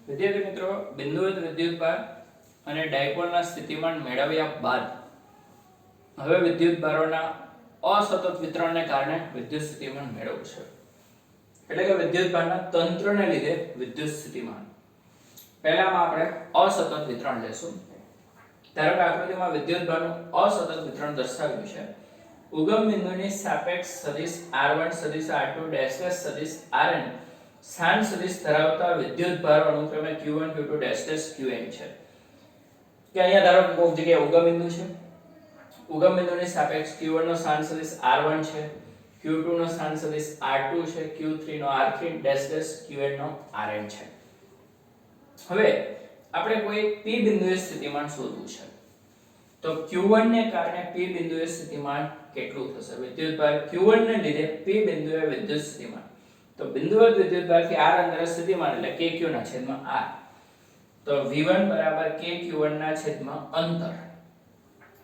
વિદ્યાર્થી મિત્રો, બિંદુવત વિદ્યુતભાર અને ડાયપોલના સ્થિતિમાન મેળવ્યા બાદ હવે વિદ્યુતભારોના અસતત વિતરણને કારણે વિદ્યુત સ્થિતિમાન મેળવવું છે. એટલે કે વિદ્યુતભારના તંત્રને લીધે વિદ્યુત સ્થિતિમાન. પહેલામાં આપણે અસતત વિતરણ લેશું. ધારો કે આકૃતિમાં વિદ્યુતભારનું અસતત વિતરણ દર્શાવ્યું છે. ઉગમ બિંદુની સાપેક્ષ સદિશ r1 સદિશ r2 ડેશ ડેશ સદિશ rn સ્થાન સદિશ ધરાવતા વિદ્યુતભારો અનુક્રમે q1 q2 dash dash qn છે. કે અહીંયા ધારો કે કોઈક જગ્યાએ ઉગમ બિંદુ છે. ઉગમ બિંદુની સાપેક્ષ q1 નો સ્થાન સદિશ r1 છે, q2 નો સ્થાન સદિશ r2 છે, q3 નો r3 ડેશ ડેશ qn નો rn છે. હવે આપણે કોઈ p બિંદુએ સ્થિતિમાન શોધવું છે. તો q1 ને કારણે p બિંદુએ સ્થિતિમાન કેટલું થશે? વિદ્યુતભાર q1 ને લીધે p બિંદુએ વિદ્યુત સ્થિતિમાન. તો બિંદુવત વિદ્યુતભારથી r અંતરે સ્થિતિમાન એટલે kq ના છેદમાં r. તો v1 બરાબર kq1 ના છેદમાં અંતર.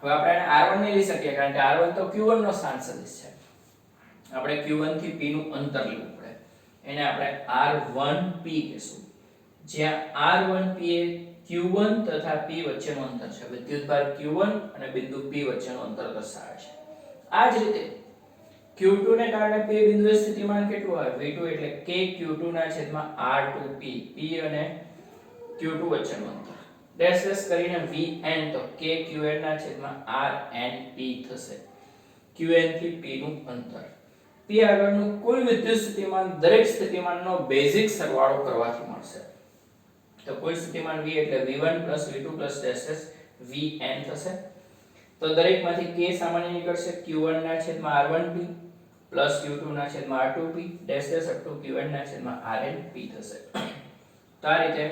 હવે આપણે આને r1 ને લઈ શકીએ કારણ કે r1 તો q1 નો સ્થાન સદિશ છે. આપણે q1 થી p નું અંતર લેવું પડે. એને આપણે r1p કહેશું. જ્યાં r1p એ q1 તથા p વચ્ચેનું અંતર છે. વિદ્યુતભાર q1 અને બિંદુ p વચ્ચેનું અંતર દર્શાવે છે. આ જ રીતે q2 ને કારણે p બિંદુએ સ્થિતિમાન કેટલું આવે? v2 એટલે kq2 ના છેદમાં r2p. p અને q2 વચ્ચેનું અંતર ડેશ ડેશ કરીને vn તો kqn ના છેદમાં rnp થશે. qn થી p નું અંતર. p આગળનું કુલ વિદ્યુત સ્થિતિમાન દરેક સ્થિતિમાનનો બેઝિક સરવાળો કરવાથી મળશે. તો કુલ સ્થિતિમાન v એટલે v1 v2 dash dash vn થશે. તો દરેકમાંથી k સામાન્ય નીકળશે. q1 ના છેદમાં r1p q2 ના છેદમાં r2p dash dash up to qn ના છેદમાં rnp થશે. તો આ રીતે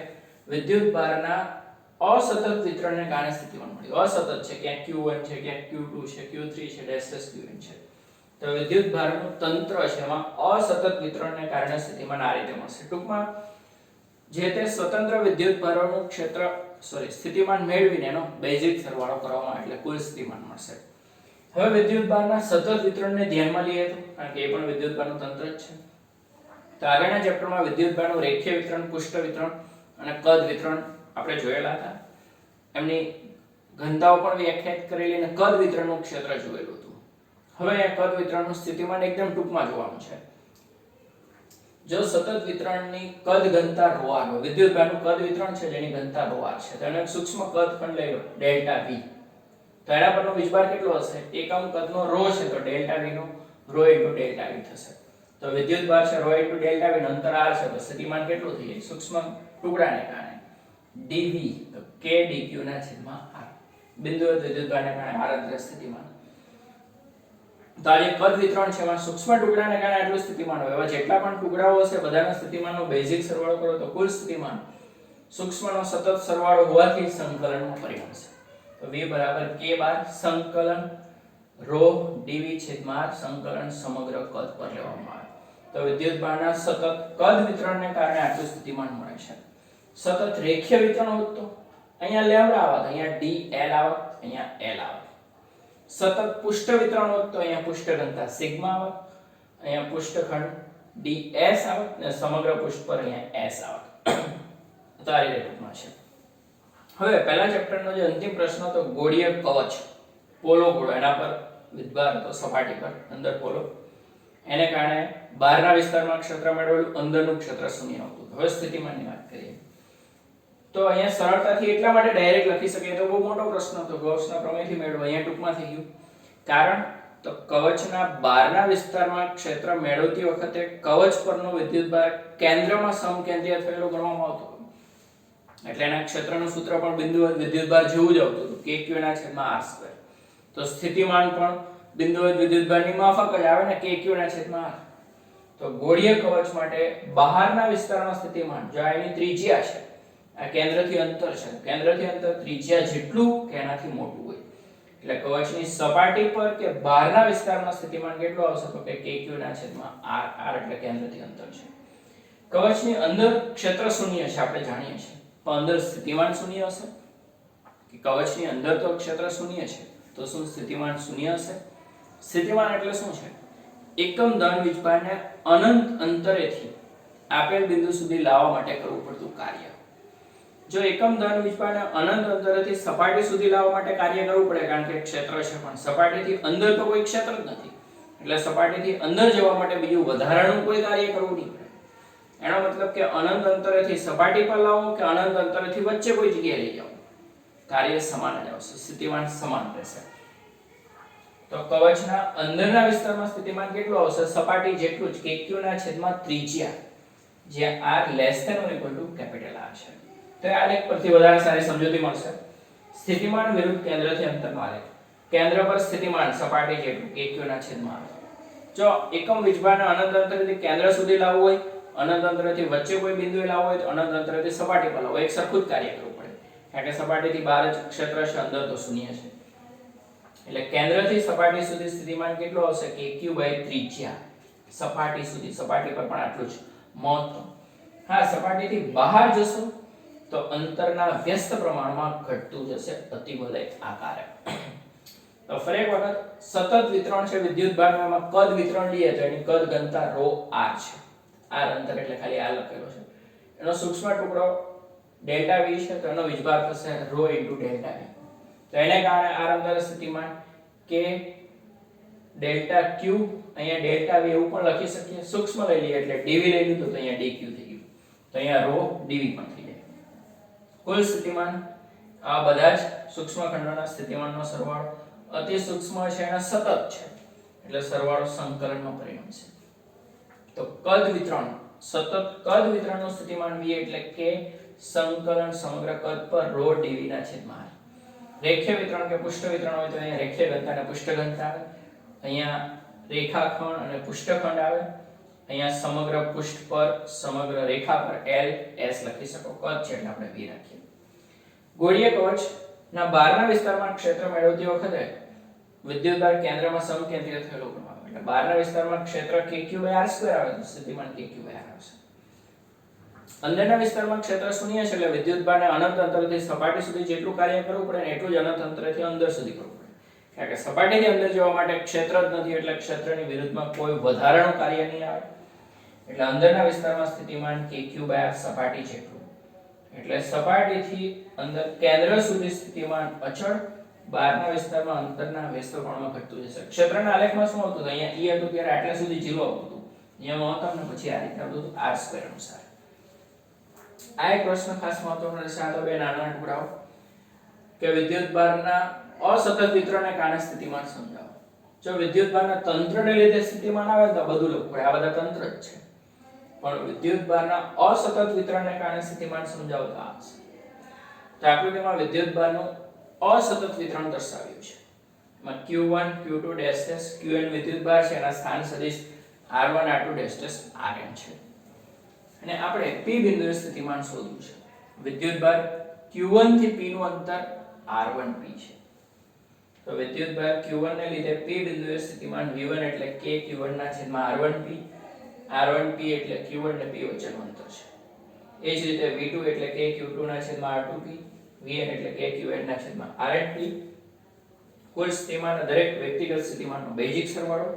વિદ્યુતભારના અસતત વિતરણને કારણે સ્થિતિમાન મળ્યું. અસતત છે, ક્યાંક q1 છે, ક્યાંક q2 છે, q3 છે, ડેશ ડેશ qn છે. તો વિદ્યુતભારનું તંત્ર છે એમાં અસતત વિતરણને કારણે સ્થિતિમાન આ રીતે મળશે. ટૂંકમાં જે તે સ્વતંત્ર વિદ્યુતભારોનું ક્ષેત્ર સ્થિતિમાન મેળવીને એનો બેઝિક સરવાળો કરવામાં એટલે કુલ સ્થિતિમાન મળશે. હવે વિદ્યુતભારના સતત વિતરણને ધ્યાનમાં લઈએ તો કારણ કે એ પણ વિદ્યુતભારનું તંત્ર જ છે. તો આગળના ચેપ્ટરમાં વિદ્યુતભારનું રેખીય વિતરણ, પુષ્ટ વિતરણ અને કદ વિતરણ આપણે જોયેલા હતા. એમની ઘનતાઓ પણ વ્યાખ્યાયિત કરેલી અને કદ વિતરણનું ક્ષેત્ર જોયેલું હતું. હવે આ કદ વિતરણનું સ્થિતિમાન એકદમ ટૂંકમાં જોવાનું છે. જો સતત વિતરણની કદ ઘનતા ρr હોય, વિદ્યુતભારનું કદ વિતરણ છે જેની ઘનતા ρr છે, તો એનો એક સૂક્ષ્મ કદ ખંડ લઈ લો ડેલ્ટા v. તો એના પરનો વીજભાર કેટલો હશે? એકમ કદનો ρ છે તો ડેલ્ટા v નો ρ * ડેલ્ટા v થશે. તો વિદ્યુતભાર છે ρ * ડેલ્ટા v નું અંતર r છે તો સ્થિતિમાન કેટલું થઈ જાય? સૂક્ષ્મ ટુકડાને કારણે dv તો k dq ના છેદમાં r. બિંદુવત વિદ્યુતભારને કારણે r અંતરે સ્થિતિમાન. તો આ જે કદ વિતરણ છે એમાં સૂક્ષ્મ ટુકડાને કારણે આટલું સ્થિતિમાન હોય. હવે જેટલા પણ ટુકડાઓ હશે બધાના સ્થિતિમાનનો બેઝિક સરવાળો કરો તો કુલ સ્થિતિમાન સૂક્ષ્મનો સતત સરવાળો હોવાથી સંકલનમાં પરિણમશે. તો v બરાબર k બાર સંકલન ρ dv છેદમાં r સંકલન સમગ્ર કદ પર લેવામાં આવે. તો વિદ્યુતભારના સતત કદ વિતરણને કારણે આટલું સ્થિતિમાન મળે છે. સતત રેખીય વિતરણ હોત તો અહીંયા લેમ્બડા આવત, અહીંયા dl આવત, અહીંયા l આવત. સતત પુષ્ટ વિતરણ હોત તો અહીંયા પુષ્ટ ઘનતા સિગ્મા આવત, અહીંયા પુષ્ટખંડ ds આવત અને સમગ્ર પુષ્ટ પર અહીંયા s આવત. તો આ રીતે ટૂંકમાં છે. હવે પહેલા ચેપ્ટરનો જે અંતિમ પ્રશ્ન હતો ગોળીય કવચ, પોલો ગોળો, એના પર વિદ્યુતભાર હતો સપાટી પર અંદર પોલો, એને કારણે બહારના વિસ્તારમાં ક્ષેત્ર મેળવેલું, અંદરનું ક્ષેત્ર શૂન્ય હતું. હવે સ્થિતિમાનની વાત કરીએ તો અહીંયા સરળતાથી એટલા માટે ડાયરેક્ટ લખી શકીએ તો બહુ મોટો પ્રશ્ન હતો ગૌસના પ્રમેયથી મેળવો. અહીંયા ટૂંકમાં થઈ ગયું. કારણ તો કવચના બહારના વિસ્તારમાં ક્ષેત્ર મેળવતી વખતે કવચ પરનો વિદ્યુતભાર કેન્દ્રમાં સમકેન્દ્રીય થયેલો ગણવામાં આવતો. એટલે એના ક્ષેત્રનું સૂત્ર પણ બિંદુવત વિદ્યુતભાર જેવું જ આવતું હતું, kq ના છેદમાં r². તો સ્થિતિમાન પણ બિંદુવત વિદ્યુતભારની માફક જ આવે ને, kq ના છેદમાં r. તો ગોળીય કવચ માટે બહારના વિસ્તારમાં સ્થિતિમાન જો એની ત્રિજ્યા છે, આ કેન્દ્રથી અંતર છે, કેન્દ્રથી અંતર ત્રિજ્યા જેટલું કે એનાથી મોટું હોય એટલે કવચની સપાટી પર કે બહારના વિસ્તારમાં સ્થિતિમાન કેટલું આવશે? તો કે kq ના છેદમાં r. r એટલે કેન્દ્રથી અંતર છે. કવચની અંદર ક્ષેત્ર શૂન્ય છે આપણે જાણીએ છીએ, પણ અંદર સ્થિતિમાન શૂન્ય હશે કે કવચની અંદર તો ક્ષેત્ર શૂન્ય છે તો શું સ્થિતિમાન શૂન્ય હશે? સ્થિતિમાન એટલે શું છે? એકમ ધન વીજભારને અનંત અંતરેથી આપેલ બિંદુ સુધી લાવવા માટે કરવું પડતું કાર્ય. જો એકમ ધન વીજભારને અનંત અંતરેથી સપાટી સુધી લાવવા માટે કાર્ય કરવું પડે, કારણ કે ક્ષેત્ર છે પણ સપાટીથી અંદર તો કોઈ ક્ષેત્ર જ નથી, એટલે સપાટીથી અંદર જવા માટે બીજું વધારાનું કોઈ કાર્ય કરવું નહીં પડે. એનો મતલબ કે અનંત અંતરેથી સપાટી પર લાવો કે અનંત અંતરેથી વચ્ચે કોઈ જગ્યાએ લઈ જાઓ, કાર્ય સમાન જ આવશે, સ્થિતિમાન સમાન રહેશે. તો કવચના અંદરના વિસ્તારમાં સ્થિતિમાન કેટલું આવશે? સપાટી જેટલું જ, kq ના છેદમાં ત્રિજ્યા, જ્યાં r less than or equal to capital R છે. તો આ લેખ પરથી વધારે સારી સમજૂતી મળશે. સ્થિતિમાન વિરુદ્ધ કેન્દ્રથી અંતરનો આલેખ. કેન્દ્ર પર સ્થિતિમાન સપાટી જેટલું, kq ના છેદમાં r. જો એકમ વીજભારને અનંત અંતરેથી કેન્દ્ર સુધી લાવવું હોય, અનંત અંતરેથી વચ્ચે કોઈ બિંદુએ લાવવું હોય, તો અનંત અંતરેથી સપાટી પર લાવો, એક સરખું જ કાર્ય કરવું પડે, કારણ કે સપાટીથી બહાર જ ક્ષેત્ર છે, અંદર તો શૂન્ય છે. એટલે કેન્દ્રથી સપાટી સુધી સ્થિતિમાન કેટલું આવશે? kq બાય ત્રિજ્યા, સપાટી સુધી, સપાટી પર પણ આટલું જ મહત્તમ. હા, સપાટીથી બહાર જશો તો અંતરના વ્યસ્ત પ્રમાણમાં ઘટતું જશે અતિવલય આકારે. તો ફરી એક વખત, સતત વિતરણ છે વિદ્યુતભારનું, એમાં કદ વિતરણ લઈએ તો એની કદ ઘનતા ρ r છે. r અંતર એટલે ખાલી આ લખેલો છે. એનો સૂક્ષ્મ ટુકડો ડેલ્ટા v છે, તો એનો વીજભાર થશે ρ * ડેલ્ટા v. તો એને કારણે r અંતરે સ્થિતિમાન કે ડેલ્ટા q, અહીંયા ડેલ્ટા v એવું પણ લખી શકીએ. સૂક્ષ્મ લઈ લઈએ એટલે dv લઈ લીધું તો અહીંયા dq થઈ ગયું, તો અહીંયા ρ dv પણ થઈ જાય. કુલ સ્થિતિમાન આ બધા જ સૂક્ષ્મ ખંડોના સ્થિતિમાનનો સરવાળો, અતિ સૂક્ષ્મ છે એના સતત છે, એટલે સરવાળો સંકલનનો પરિણમશે. તો કદ વિતરણ, સતત કદ વિતરણનું સ્થિતિમાન v એટલે કે સંકલન સમગ્ર કદ પર ρ dv ના છેદમાં r. રેખીય વિતરણ કે પૃષ્ઠ વિતરણ હોય તો અહીંયા રેખીય ઘનતા અને પૃષ્ઠ ઘનતા આવે, અહીંયા રેખાખંડ અને પૃષ્ઠખંડ આવે, અહીંયા સમગ્ર પૃષ્ઠ પર સમગ્ર રેખા પર l s લખી શકો, કદ છે એટલે આપણે v રાખીએ. ગોળીય કવચના બહારના વિસ્તારમાં ક્ષેત્ર મેળવતી વખતે વિદ્યુતભાર કેન્દ્રમાં સમકેન્દ્રીય થયેલો ગણવામાં આવે, એટલે બહારના વિસ્તારમાં ક્ષેત્ર kq/r² આવે તો સ્થિતિમાન kq/r આવશે. અંદરના વિસ્તારમાં ક્ષેત્ર શૂન્ય છે, એટલે વિદ્યુતભારને અનંત અંતરથી સપાટી સુધી જેટલું કાર્ય કરવું પડે ને એટલું જ અનંત અંતરથી અંદર સુધી કરવું પડે, કારણ કે સપાટીથી અંદર જવા માટે ક્ષેત્ર જ નથી, એટલે ક્ષેત્રની વિરુદ્ધમાં કોઈ વધારાનું કાર્ય નહીં આવે. એટલે અંદરના વિસ્તારમાં સ્થિતિમાન kq/r સપાટી જેટલું, એટલે સપાટીથી અંદર કેન્દ્ર સુધી સ્થિતિમાન અચળ, બહારના વિસ્તારમાં અંતરના વ્યસ્ત કોણમાં ઘટતું જશે. ક્ષેત્રના આલેખમાં શું હતું? અહીંયા e હતું ત્યારે આટલા સુધી 0 આવતું હતું, અહીંયા મહત્તમ ને પછી આ રીતે આવતું હતું r² અનુસાર. આ એક પ્રશ્ન ખાસ મહત્વનો રહેશે. આ તો બે નાના ટુકડાઓ કે વિદ્યુતભારના અસતત વિતરણને કારણે સ્થિતિમાન સમજાવો. જો વિદ્યુતભારના તંત્રને લીધે સ્થિતિમાન આવે તો બધું લખવું પડે, આ બધા તંત્ર જ છે, પણ વિદ્યુતભારના અસતત વિતરણને કારણે સ્થિતિમાન સમજાવો તો આ છે. તો આકૃતિમાં વિદ્યુતભારનું અસતત વિતરણ દર્શાવ્યું છે. એમાં q1 q2 ડેશ qn વિદ્યુતભાર છે, એના સ્થાન સદિશ r1 r2 ડેશ rn છે, અને આપણે p બિંદુએ સ્થિતિમાન શોધવું છે. વિદ્યુતભાર q1 થી p નું અંતર r1p છે, તો વિદ્યુતભાર q1 ને લીધે p બિંદુએ સ્થિતિમાન v1 એટલે k q1 ના છેદમાં r1p, r1p એટલે q1 ને p વચ્ચેનું અંતર છે. એ જ રીતે v2 એટલે k q2 ના છેદમાં r2p, vn એટલે k qn ના છેદમાં rnp. કુલ સ્થિતિમાન દરેક વ્યક્તિગત સ્થિતિમાનનો બેઝિક સરવાળો,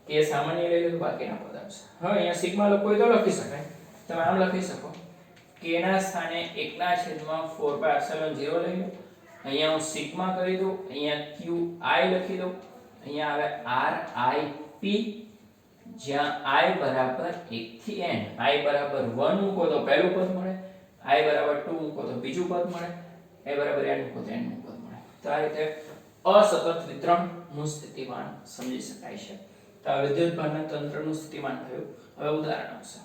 k સામાન્ય લઈ લો બાકીના પદ આવશે. હવે અહીંયા સિગ્મા લખો તો લખી શકાય, તમે આમ લખી શકો, k ના સ્થાને 1/4πε0 લઈ લો, અહીંયા હું સિગ્મા કરી દઉં, અહીંયા qi લખી દઉં, અહીંયા આવે rip, જ્યાં i બરાબર 1 થી n, i બરાબર 1 મૂકો તો પહેલું પદ મળે, i બરાબર 2 મૂકો તો બીજું પદ મળે, i બરાબર n મૂકો તો n નું પદ મળે. તો આ રીતે અસતત વિતરણનું સ્થિતિમાન સમજી શકાય છે. તો આ વિદ્યુતભારના તંત્રનું સ્થિતિમાન થયું. હવે ઉદાહરણ આવશે.